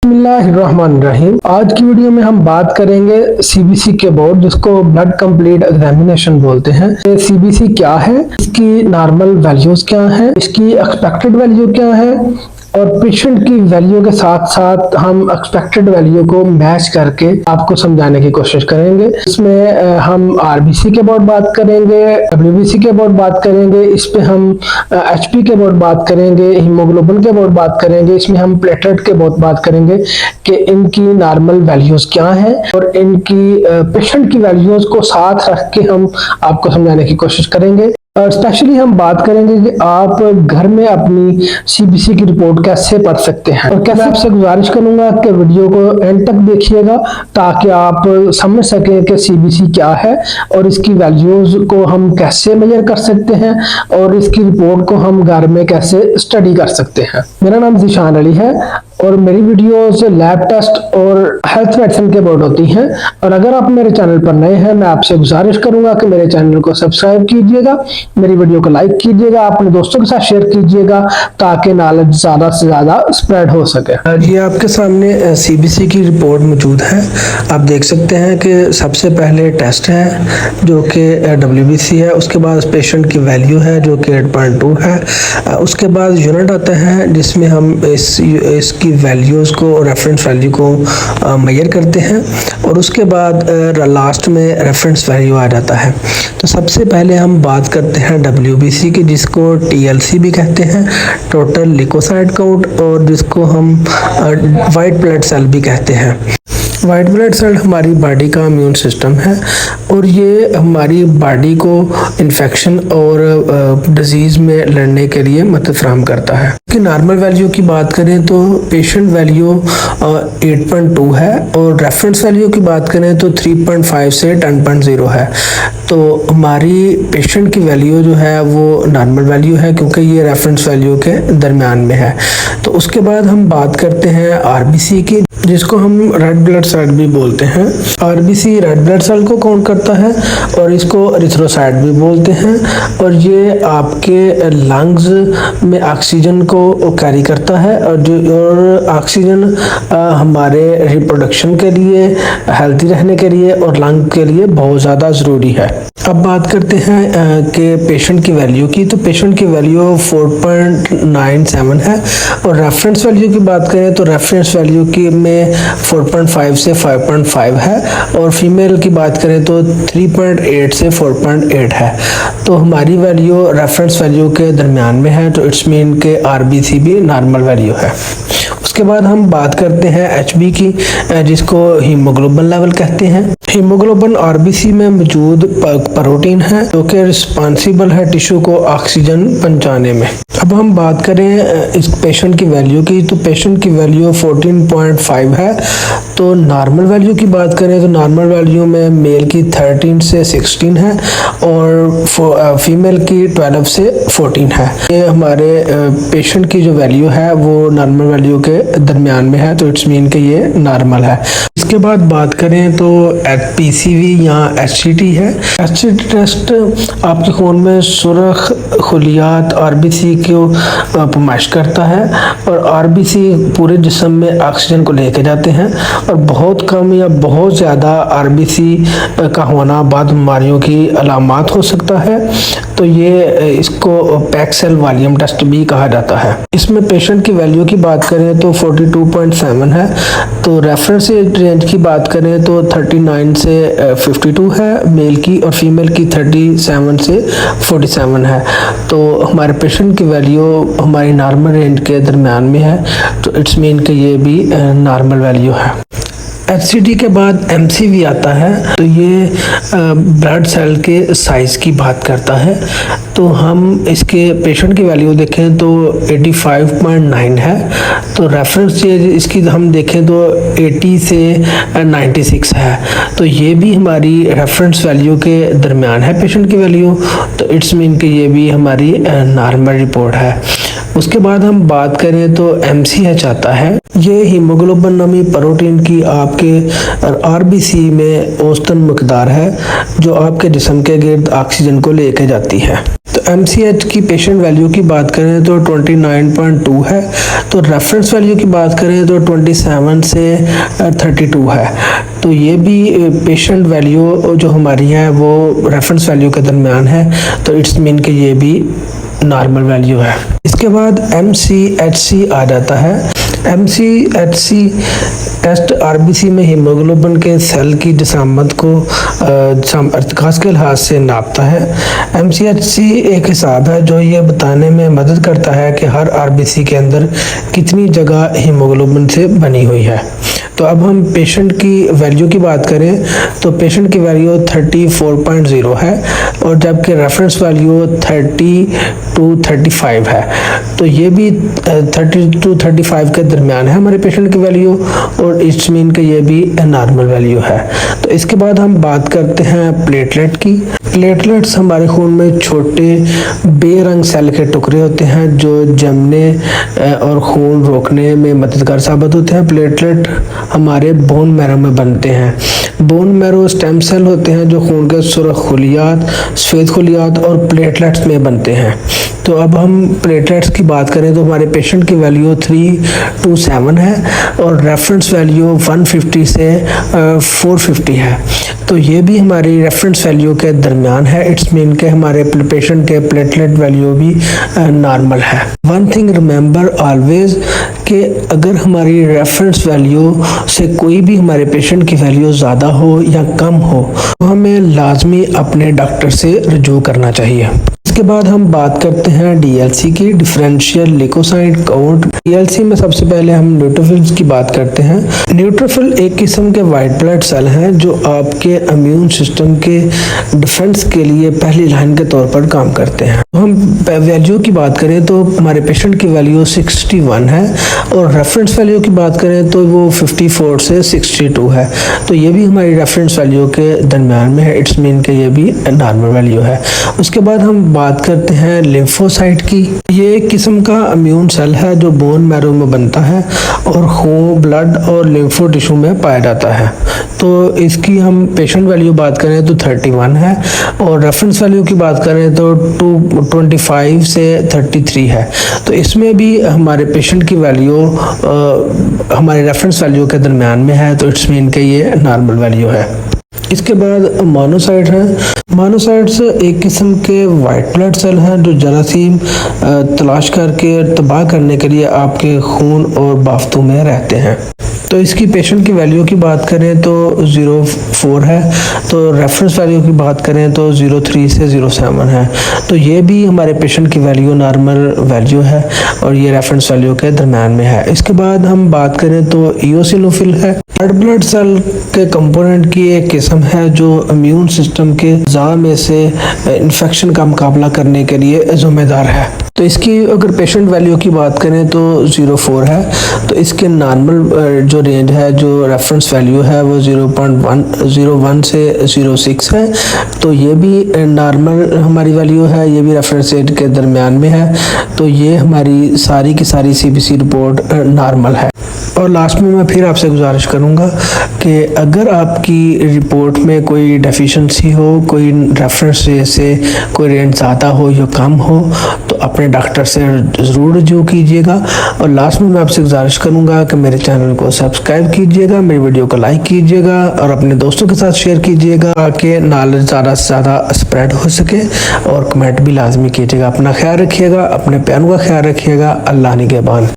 बिस्मिल्लाहिर्रहमानिर्रहीम। आज की वीडियो में हम बात करेंगे सीबीसी के बोर्ड, जिसको ब्लड कंप्लीट एग्जामिनेशन बोलते हैं। ये सीबीसी क्या है, इसकी नॉर्मल वैल्यूज क्या है, इसकी एक्सपेक्टेड वैल्यू क्या है और पेशेंट की वैल्यू के साथ साथ हम एक्सपेक्टेड वैल्यू को मैच करके आपको समझाने की कोशिश करेंगे। इसमें हम आरबीसी के बोर्ड बात करेंगे, डब्ल्यूबीसी के बोर्ड बात करेंगे, इस पे हम एचपी के बोर्ड बात करेंगे, हीमोग्लोबिन के बोर्ड बात करेंगे, इसमें हम प्लेटलेट के बोर्ड बात करेंगे कि इनकी नॉर्मल वैल्यूज क्या है और इनकी पेशेंट की वैल्यूज को साथ रख के हम आपको समझाने की कोशिश करेंगे। और स्पेशली हम बात करेंगे कि आप घर में अपनी सीबीसी की रिपोर्ट कैसे पढ़ सकते हैं। और कैसे आपसे गुजारिश करूंगा कि वीडियो को एंड तक देखिएगा ताकि आप समझ सकें कि सीबीसी क्या है और इसकी वैल्यूज को हम कैसे मेजर कर सकते हैं और इसकी रिपोर्ट को हम घर में कैसे स्टडी कर सकते हैं। मेरा नाम ज़ीशान अली है और मेरी वीडियोस लैब टेस्ट और हेल्थ मेडिसिन के बोर्ड होती हैं। और अगर आप मेरे चैनल पर नए हैं, मैं आपसे गुजारिश करूंगा कि मेरे चैनल को सब्सक्राइब कीजिएगा, मेरी वीडियो को लाइक कीजिएगा, अपने दोस्तों के साथ शेयर कीजिएगा ताकि नॉलेज ज़्यादा से ज़्यादा स्प्रेड हो सके। ये आपके सामने सीबीसी की रिपोर्ट मौजूद है। आप देख सकते हैं कि सबसे पहले टेस्ट है जो कि डब्ल्यूबीसी है, उसके बाद पेशेंट की वैल्यू है जो कि 8.2 है, उसके बाद यूनिट आता है जिसमें हम इसकी वैल्यूज को, रेफरेंस वैल्यू को मेजर करते हैं और उसके बाद लास्ट में रेफरेंस वैल्यू आ जाता है। तो सबसे पहले हम बात करते हैं डब्ल्यूबीसी की, जिसको टीएलसी भी कहते हैं, टोटल ल्यूकोसाइट काउंट, और जिसको हम वाइट ब्लड सेल भी कहते हैं। वाइट ब्लड सेल हमारी बॉडी का इम्यून सिस्टम है और ये हमारी बॉडी को इन्फेक्शन और डिजीज़ में लड़ने के लिए मदद फराहम करता है। कि नॉर्मल वैल्यू की बात करें तो पेशेंट वैल्यू 8.2 है और रेफरेंस वैल्यू की बात करें तो 3.5 से 10.0 है। तो हमारी पेशेंट की वैल्यू जो है वो नॉर्मल वैल्यू है क्योंकि ये रेफरेंस वैल्यू के दरमियान में है। तो उसके बाद हम बात करते हैं आरबीसी की, जिसको हम रेड ब्लड सेल भी बोलते हैं। आरबीसी रेड ब्लड सेल को काउंट करता है और इसको एरिथ्रोसाइट भी बोलते हैं और ये आपके लंग्स में ऑक्सीजन को कैरी करता है और ऑक्सीजन हमारे रिप्रोडक्शन के लिए, हेल्थी रहने के लिए और लंग के लिए बहुत ज़्यादा ज़रूरी है। अब बात करते हैं कि पेशेंट की वैल्यू की। तो पेशेंट की वैल्यू 4.97 है और रेफरेंस वैल्यू की बात करें तो रेफरेंस वैल्यू की में 4.5 से 5.5 है और फीमेल की बात करें तो 3.8 से 4.8 है। तो हमारी वैल्यू रेफरेंस वैल्यू के दरमियान में है, तो इट्स मीन के आरबीसी भी नॉर्मल वैल्यू है। उसके बाद हम बात करते हैं एचबी की, जिसको हीमोग्लोबिन लेवल कहते हैं। हीमोग्लोबिन आरबीसी में मौजूद प्रोटीन है जो कि रिस्पॉन्सिबल है टिश्यू को ऑक्सीजन पहुंचाने में। अब हम बात करें इस पेशेंट की वैल्यू की, तो पेशेंट की वैल्यू 14.5 है। तो नॉर्मल वैल्यू की बात करें तो नॉर्मल वैल्यू में मेल की 13 से 16 है और फीमेल की 12 से 14 है। ये हमारे पेशेंट की जो वैल्यू है वो नॉर्मल वैल्यू के दरमियान में है, तो इट्स मीन कि ये नॉर्मल है। इसके बाद बात करें तो पीसीवी या एचसीटी है। एचसीटी टेस्ट आपके खून में सुरख खलियात आरबीसी को पैमाइश करता है और आरबीसी पूरे जिस्म में ऑक्सीजन को लेके जाते हैं और बहुत कम या बहुत ज़्यादा आरबीसी का होना बाद बीमारियों की अलामात हो सकता है। तो ये इसको पैक सेल वॉल्यूम टेस्ट भी कहा जाता है। इसमें पेशेंट की वैल्यू की बात करें तो 42.7 है। तो रेफरेंस रेंज की बात करें तो 39 से 52 है मेल की और फीमेल की 37 से 47 है। तो हमारे पेशेंट की वैल्यू हमारी नॉर्मल रेंज के दरमियान में है, तो इट्स मीन कि ये भी नॉर्मल वैल्यू है। एचसीटी के बाद एमसीवी आता है, तो ये ब्लड सेल के साइज़ की बात करता है। तो हम इसके पेशेंट की वैल्यू देखें तो 85.9 है। तो रेफरेंस इसकी हम देखें तो 80 से 96 है। तो ये भी हमारी रेफरेंस वैल्यू के दरमियान है पेशेंट की वैल्यू, तो इट्स मीन कि ये भी हमारी नॉर्मल रिपोर्ट है। उसके बाद हम बात करें तो MCH आता है। ये हीमोग्लोबिन नामी प्रोटीन की आप आपके आरबीसी में औसतन मकदार है जो आपके जिस्म के गिर्द ऑक्सीजन को लेके जाती है। तो MCH की पेशेंट वैल्यू की बात करें तो 29.2 है। तो रेफरेंस वैल्यू की बात करें तो 27 से 32 है। तो ये भी पेशेंट वैल्यू जो हमारी है वो रेफरेंस वैल्यू के दरमियान है, तो इट्स मीन कि ये भी नॉर्मल वैल्यू है। इसके बाद MCHC आ जाता है। MCHC टेस्ट आरबीसी में हीमोग्लोबिन के सेल की जिसामत को अर्तकास के लिहाज से नापता है। MCHC एक हिसाब है जो ये बताने में मदद करता है कि हर आरबीसी के अंदर कितनी जगह हीमोग्लोबिन से बनी हुई है। तो अब हम पेशेंट की वैल्यू की बात करें तो पेशेंट की वैल्यू 34.0 है और जबकि रेफरेंस वैल्यू 30 to 35 है। तो ये भी 30 to 35 के दरमियान है हमारे पेशेंट की वैल्यू, और इट्स मीन कि ये भी नॉर्मल वैल्यू है। तो इसके बाद हम बात करते हैं प्लेटलेट की। प्लेटलेट्स हमारे खून में छोटे बेरंग सेल के टुकड़े होते हैं जो जमने और खून रोकने में मददगार साबित होते हैं। प्लेटलेट हमारे बोन मैरो में बनते हैं। बोन मैरो स्टेम सेल होते हैं जो खून के सुर्ख खुलियात, सफ़ेद खुलियात और प्लेटलेट्स में बनते हैं। तो अब हम प्लेटलेट्स की बात करें तो हमारे पेशेंट की वैल्यू 327 है और रेफरेंस वैल्यू 150 से 450 है। तो ये भी हमारी रेफरेंस वैल्यू के दरमियान है। इट्स मीन के हमारे पेशेंट के प्लेटलेट वैल्यू भी नॉर्मल है। वन थिंग रिमेंबर ऑलवेज कि अगर हमारी रेफरेंस वैल्यू से कोई भी हमारे पेशेंट की वैल्यू ज़्यादा हो या कम हो तो हमें लाजमी अपने डॉक्टर से रुजू करना चाहिए। इसके बाद हम बात करते हैं DLC की, डिफरेंशियल ल्यूकोसाइट काउंट। DLC में सबसे पहले हम न्यूट्रोफिल्स की बात करते हैं। न्यूट्रोफिल एक किस्म के वाइट ब्लड सेल हैं जो आपके इम्यून सिस्टम के डिफेंस के लिए पहली लाइन के तौर पर काम करते हैं। हम वैल्यू की बात करें तो हमारे पेशेंट की वैल्यू 61 है और रेफरेंस वैल्यू की बात करें तो वो 54 से 62 है। तो ये भी हमारी रेफरेंस वैल्यू के दरमियान में है। इट्स मीन के ये भी नॉर्मल वैल्यू है। उसके बाद हम बात करते हैं लिम्फोसाइट की। ये एक किस्म का इम्यून सेल है जो बोन मैरो में बनता है और खून, ब्लड और लिम्फो टिश्यू में पाया जाता है। तो इसकी हम पेशेंट वैल्यू बात करें तो 31 है और रेफरेंस वैल्यू की बात करें तो 25 से 33 है। तो इसमें भी हमारे पेशेंट की वैल्यू हमारे रेफरेंस वैल्यू के दरमियान में है। तो इट्स मीन के ये नॉर्मल वैल्यू है। इसके बाद मोनोसाइट हैं। मोनोसाइट्स एक किस्म के वाइट ब्लड सेल हैं जो जरासीम तलाश करके तबाह करने के लिए आपके खून और बाफ्तों में रहते हैं। तो इसकी पेशेंट की वैल्यू की बात करें तो 04 है। तो रेफरेंस वैल्यू की बात करें तो 03 से 07 है। तो ये भी हमारे पेशेंट की वैल्यू नॉर्मल वैल्यू है और ये रेफरेंस वैल्यू के दरम्यान में है। इसके बाद हम बात करें तो इओसिनोफिल है। रेड ब्लड सेल के कंपोनेंट की एक किस्म है जो इम्यून सिस्टम के अज़ा में से इन्फेक्शन का मुकाबला करने के लिए जिम्मेदार है। तो इसकी अगर पेशेंट वैल्यू की बात करें तो 04 है। तो इसके नॉर्मल जो रेंज है, जो रेफरेंस वैल्यू है वो 0.1 से 06 है। तो ये भी नॉर्मल हमारी वैल्यू है, ये भी रेफरेंस रेंज के दरमियान में है। तो ये हमारी सारी की सारी CBC रिपोर्ट नॉर्मल है। और लास्ट में मैं फिर आपसे गुजारिश करूंगा कि अगर आपकी रिपोर्ट में कोई डेफिशिएंसी हो, कोई रेफरेंस से कोई रेंज ज़्यादा हो या कम हो, तो अपने डॉक्टर से ज़रूर रुजू कीजिएगा। और लास्ट में मैं आपसे गुजारिश करूंगा कि मेरे चैनल को सब्सक्राइब कीजिएगा, मेरी वीडियो को लाइक कीजिएगा और अपने दोस्तों के साथ शेयर कीजिएगा ताकि नॉलेज ज़्यादा से ज़्यादा स्प्रेड हो सके। और कमेंट भी लाजमी कीजिएगा। अपना ख्याल रखिएगा, अपने प्यारों का ख्याल रखिएगा। अल्लाह निगहबान।